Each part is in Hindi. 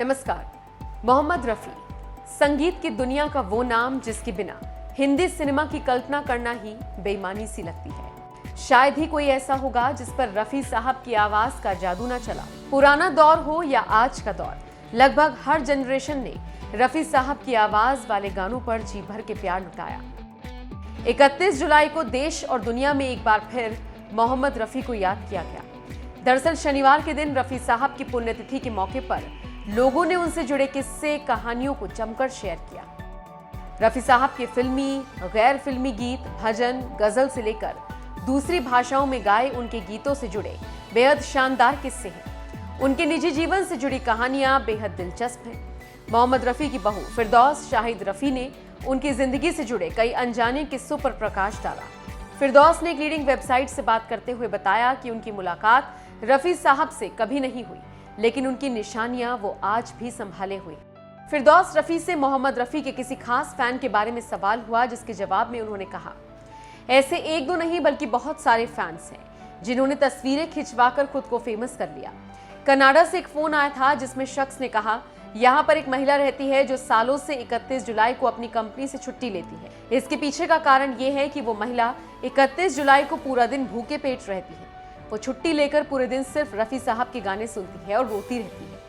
नमस्कार। मोहम्मद रफी संगीत की दुनिया का वो नाम जिसके बिना हिंदी सिनेमा की कल्पना करना ही बेईमानी सी लगती है। शायद ही कोई ऐसा होगा जिस पर रफी साहब की आवाज का जादू ना चला। पुराना दौर हो या आज का दौर, लगभग हर जनरेशन ने रफी साहब की आवाज वाले गानों पर जी भर के प्यार लुटाया। 31 जुलाई को देश और दुनिया में एक बार फिर मोहम्मद रफी को याद किया गया। दरअसल शनिवार के दिन रफी साहब की पुण्यतिथि के मौके पर लोगों ने उनसे जुड़े किस्से, कहानियों को जमकर शेयर किया। रफी साहब के फिल्मी, गैर फिल्मी गीत, भजन, गजल से लेकर दूसरी भाषाओं में गाए उनके गीतों से जुड़े बेहद शानदार किस्से हैं। उनके निजी जीवन से जुड़ी कहानियां बेहद दिलचस्प हैं। मोहम्मद रफी की बहू फिरदौस शाहिद रफी ने उनकी जिंदगी से जुड़े कई अनजाने किस्सों पर प्रकाश डाला। फिरदौस ने एक लीडिंग वेबसाइट से बात करते हुए बताया कि उनकी मुलाकात रफी साहब से कभी नहीं हुई, लेकिन उनकी निशानियां वो आज भी संभाले हुए। फिरदौस रफी से मोहम्मद रफी के किसी खास फैन के बारे में सवाल हुआ, जिसके जवाब में उन्होंने कहा, ऐसे एक दो नहीं बल्कि बहुत सारे फैंस हैं जिन्होंने तस्वीरें खिंचवाकर खुद को फेमस कर लिया। कनाडा से एक फोन आया था जिसमें शख्स ने कहा, यहाँ पर एक महिला रहती है जो सालों से 31 जुलाई को अपनी कंपनी से छुट्टी लेती है। इसके पीछे का कारण ये है कि वो महिला 31 जुलाई को पूरा दिन भूखे पेट रहती है। वो छुट्टी लेकर पूरे दिन सिर्फ रफी साहब के गाने सुनती है और रोती रहती है।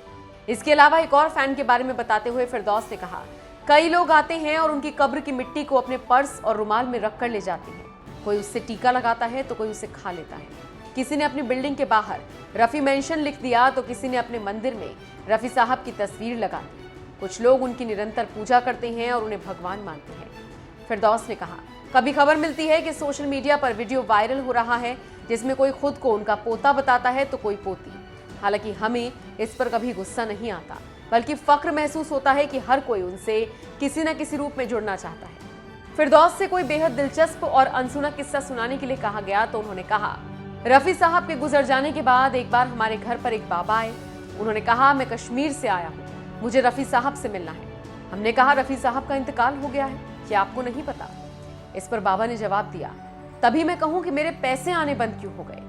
इसके अलावा एक और फैन के बारे में बताते हुए फिरदौस ने कहा, कई लोग आते हैं और उनकी कब्र की मिट्टी को अपने पर्स और रुमाल में रखकर ले जाते हैं। कोई उससे टीका लगाता है तो कोई उसे खा लेता है। किसी ने अपनी बिल्डिंग के बाहर रफी मेंशन लिख दिया तो किसी ने अपने मंदिर में रफी साहब की तस्वीर लगा दी। कुछ लोग उनकी निरंतर पूजा करते हैं और उन्हें भगवान मानते हैं। फिरदौस ने कहा, कभी खबर मिलती है कि सोशल मीडिया पर वीडियो वायरल हो रहा है जिसमें कोई खुद को उनका पोता बताता है तो कोई पोती। हालांकि हमें इस पर कभी गुस्सा नहीं आता, बल्कि फख्र महसूस होता है कि हर कोई उनसे किसी न किसी रूप में जुड़ना चाहता है। फिरदौस से कोई बेहद दिलचस्प और अनसुना किस्सा सुनाने के लिए कहा गया तो उन्होंने कहा, रफी साहब के गुजर जाने के बाद एक बार हमारे घर पर एक बाबा आए। उन्होंने कहा, मैं कश्मीर से आया हूँ, मुझे रफी साहब से मिलना है। हमने कहा, रफी साहब का इंतकाल हो गया है, क्या आपको नहीं पता? इस पर बाबा ने जवाब दिया, तभी मैं कहूं कि मेरे पैसे आने बंद क्यों हो गए?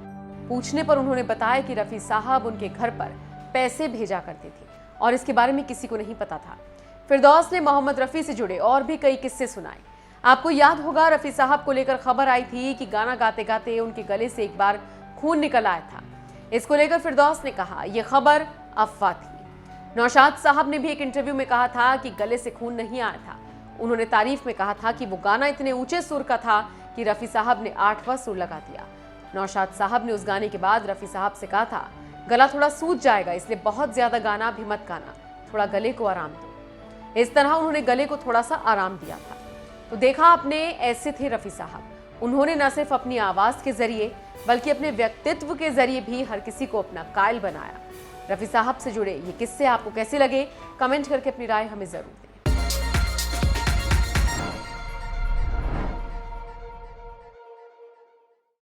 पूछने पर उन्होंने बताया कि रफी साहब उनके घर पर पैसे भेजा करते थे और इसके बारे में किसी को नहीं पता था। फिरदौस ने मोहम्मद रफी से जुड़े और भी कई किस्से सुनाए। आपको याद होगा, रफी साहब को लेकर खबर आई थी कि गाना गाते गाते उनके गले से एक बार खून निकल आया था। इसको लेकर फिरदौस ने कहा, यह खबर अफवाह थी। नौशाद साहब ने भी एक इंटरव्यू में कहा था कि गले से खून नहीं आया था। उन्होंने तारीफ में कहा था कि वो गाना इतने ऊंचे सुर का था कि रफी साहब ने 8वां सुर लगा दिया। नौशाद साहब ने उस गाने के बाद रफी साहब से कहा था, गला थोड़ा सूज जाएगा, इसलिए बहुत ज्यादा गाना भी मत गाना, थोड़ा गले को आराम दो। इस तरह उन्होंने गले को थोड़ा सा आराम दिया था। तो देखा आपने, ऐसे थे रफी साहब। उन्होंने न सिर्फ अपनी आवाज के जरिए बल्कि अपने व्यक्तित्व के जरिए भी हर किसी को अपना कायल बनाया। रफी साहब से जुड़े ये किस्से आपको कैसे लगे? कमेंट करके अपनी राय हमें जरूर दें।